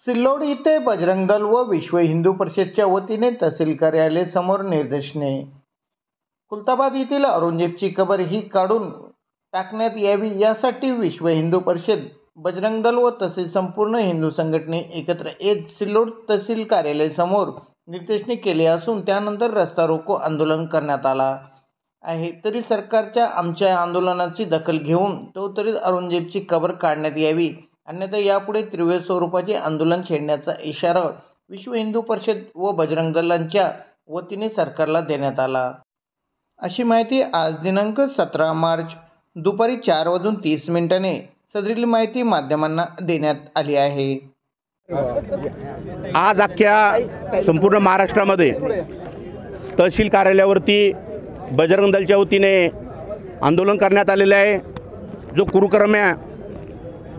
सिल्लोड येथे बजरंग दल व विश्व हिंदू परिषदच्या वतीने तहसील कार्यालय समोर निदर्शने। खुलताबाद येथील औरंगजेबची कबर ही काढून टाकण्यात यावी यासाठी विश्व हिंदू परिषद, बजरंग दल व तसेच संपूर्ण हिंदू संघटने एकत्र येत सिल्लोड तहसील कार्यालय समोर निदर्शने केले असून त्यानंतर रस्ता रोको आंदोलन करण्यात आला आहे। तरी सरकारच्या आमच्या आंदोलनाची दखल घेऊन त्वरित औरंगजेबची कबर काढण्यात यावी, अन्यथा यापुढे तीव्र स्वरूपाचे आंदोलन छेडण्याचा इशारा विश्व हिंदू परिषद व बजरंग दलांच्या वतीने सरकारला देण्यात आला। अशी माहिती आज दिनांक 17 मार्च दुपारी 4:30 सदरील माहिती माध्यमांना देण्यात आली आहे। आज अख्ख्या संपूर्ण महाराष्ट्रामध्ये तहसील कार्यालयावरती बजरंग दलच्या वतीने आंदोलन करण्यात आलेले आहे। जो कुरुकर्म्या,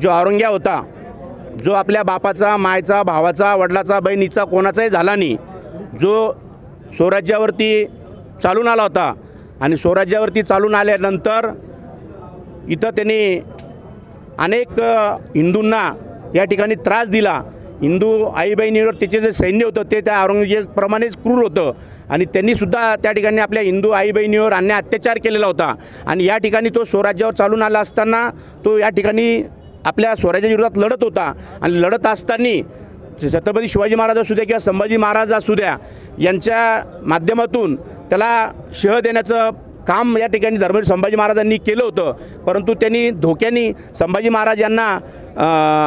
जो औरंग्या होता, जो आपल्या बापाचा, मायचा, भावाचा, वडिलाचा, बहिणीचा कोणाचाही झाला नाही, जो स्वराज्यावरती चालून आला होता आणि स्वराज्यावरती चालून आल्यानंतर इथं त्यांनी अनेक हिंदूंना या ठिकाणी त्रास दिला। हिंदू आई बहिणीवर त्याचे जे सैन्य होतं ते त्या औरंगजेबप्रमाणेच क्रूर होतं आणि त्यांनीसुद्धा त्या ठिकाणी आपल्या हिंदू आई बहिणीवर अन्याय अत्याचार केलेला होता। आणि या ठिकाणी तो स्वराज्यावर चालून आला असताना तो या ठिकाणी आपल्या स्वराज्याच्या विरोधात लढत होता आणि लढत असताना छत्रपती शिवाजी महाराज असू द्या किंवा संभाजी महाराज असू द्या यांच्या माध्यमातून त्याला शह देण्याचं काम या ठिकाणी धर्मवीर संभाजी महाराजांनी केलं होतं। परंतु त्यांनी धोक्याने संभाजी महाराज यांना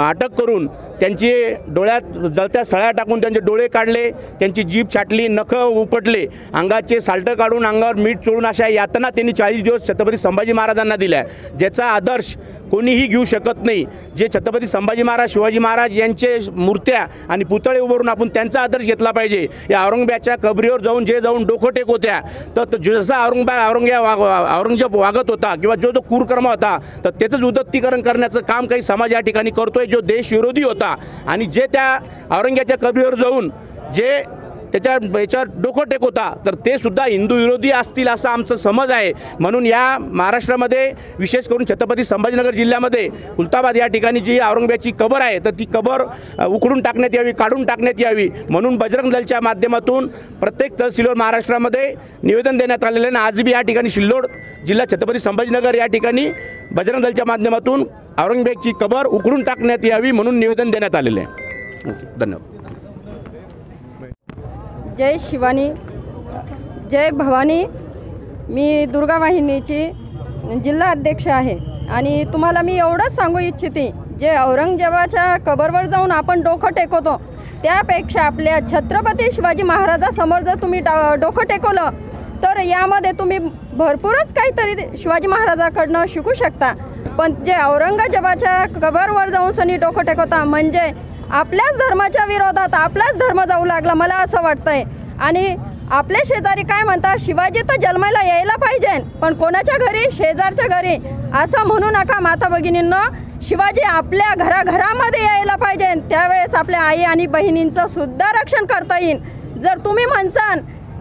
अटक करून त्यांची डोळ्यात जळत्या सळ्या टाकून त्यांचे डोळे काढले, त्यांची जीभ छाटली, नखं उपटले, अंगाचे साल्टं काढून अंगावर मीठ चोळून अशा यातना त्यांनी 40 दिवस छत्रपती संभाजी महाराजांना दिल्या, ज्याचा आदर्श कोणीही घेऊ शकत नाही। जे छत्रपती संभाजी महाराज, शिवाजी महाराज यांचे मूर्त्या आणि पुतळे उभारून आपण त्यांचा आदर्श घेतला पाहिजे। या औरंगजेबाच्या कबरीवर जाऊन डोकं टेकवत्या तर जसा औरंगजेब वागत होता किंवा जो क्रूरकर्म होता तर त्याचंच उदत्तीकरण करण्याचं काम काही समाज या ठिकाणी करतोय, जो देशविरोधी होता आणि जे त्या औरंगजेबाच्या कबरीवर जाऊन जे याच्यावर डोकं टेकवता तर ते सुद्धा हिंदू विरोधी असतील असा आमचा समज आहे। म्हणून या महाराष्ट्रामध्ये विशेष करून छत्रपती संभाजीनगर जिल्ह्यामध्ये खुलताबाद या ठिकाणी जी औरंगजेबाची कबर आहे तर ती कबर उखडून टाकण्यात यावी, काढून टाकण्यात यावी म्हणून बजरंग दलच्या माध्यमातून प्रत्येक तहसीलवर महाराष्ट्रामध्ये निवेदन देण्यात आलेले आहे। आजही या ठिकाणी सिल्लोड जिल्हा छत्रपती संभाजीनगर या ठिकाणी बजरंग दलच्या माध्यमातून औरंगजेबाची कबर उखडून टाकण्यात यावी म्हणून निवेदन देण्यात आलेले आहे। धन्यवाद। जय शिवानी, जय भवानी। मी दुर्गा वाहिनीची जिल्हा अध्यक्ष आहे आणि तुम्हाला मी एवढंच सांगू इच्छिते, जे औरंगजेबाच्या कबरवर जाऊन आपण डोकं टेकवतो त्यापेक्षा आपल्या छत्रपती शिवाजी महाराजासमोर जर तुम्ही डोकं टेकवलं तर यामध्ये तुम्ही भरपूरच काहीतरी शिवाजी महाराजाकडनं शिकू शकता। पण जे औरंगजेबाच्या कबरवर जाऊन सनी डोकं टेकवता म्हणजे आपल्याच धर्माच्या विरोधात आपलाच धर्म जाऊ लागला, मला असं वाटतंय। आणि आपले शेजारी काय म्हणतात, शिवाजी तर जन्माला यायला पाहिजे पण कोणाच्या घरी, शेजारच्या घरी असं म्हणू नका माता भगिनींनो। शिवाजी आपल्या घराघरामध्ये यायला पाहिजे, त्यावेळेस आपल्या आई आणि बहिणींचं सुद्धा रक्षण करता येईल। जर तुम्ही म्हणसान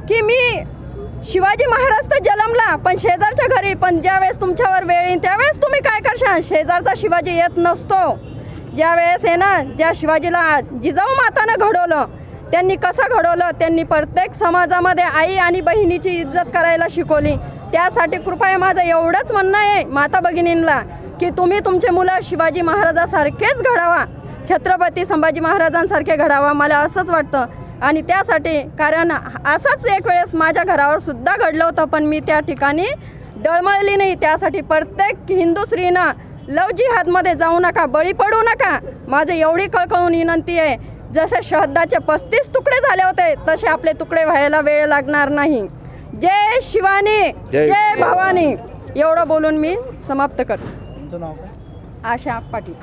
की मी शिवाजी महाराज तर जन्मला पण शेजारच्या घरी, पण ज्यावेळेस तुमच्यावर वेळ येईल त्यावेळेस तुम्ही काय करशाल? शेजारचा शिवाजी येत नसतो। ज्यावेळेस आहे ना, ज्या शिवाजीला जिजाऊ मातानं घडवलं, त्यांनी कसं घडवलं, त्यांनी प्रत्येक समाजामध्ये आई आणि बहिणीची इज्जत करायला शिकवली। त्यासाठी कृपया माझं एवढंच म्हणणं आहे माता भगिनींना की तुम्ही तुमचे मुलं शिवाजी महाराजासारखेच घडावा, छत्रपती संभाजी महाराजांसारखे घडावा, मला असंच वाटतं। आणि त्यासाठी कारण असंच एक वेळेस माझ्या घरावर सुद्धा घडलं होतं पण मी त्या ठिकाणी डळमळली नाही। त्यासाठी प्रत्येक हिंदू स्त्रीनं लव जिहादमध्ये जाऊ नका, बळी पडू नका, माझं एवढी कळकळून विनंती आहे। जसे शहदाचे 35 तुकडे झाले होते तसे आपले तुकडे व्हायला वेळ लागणार नाही। जय शिवानी, जय भवानी एवढं बोलून मी समाप्त करतो। तुमचं नाव काय? आशा पाटील।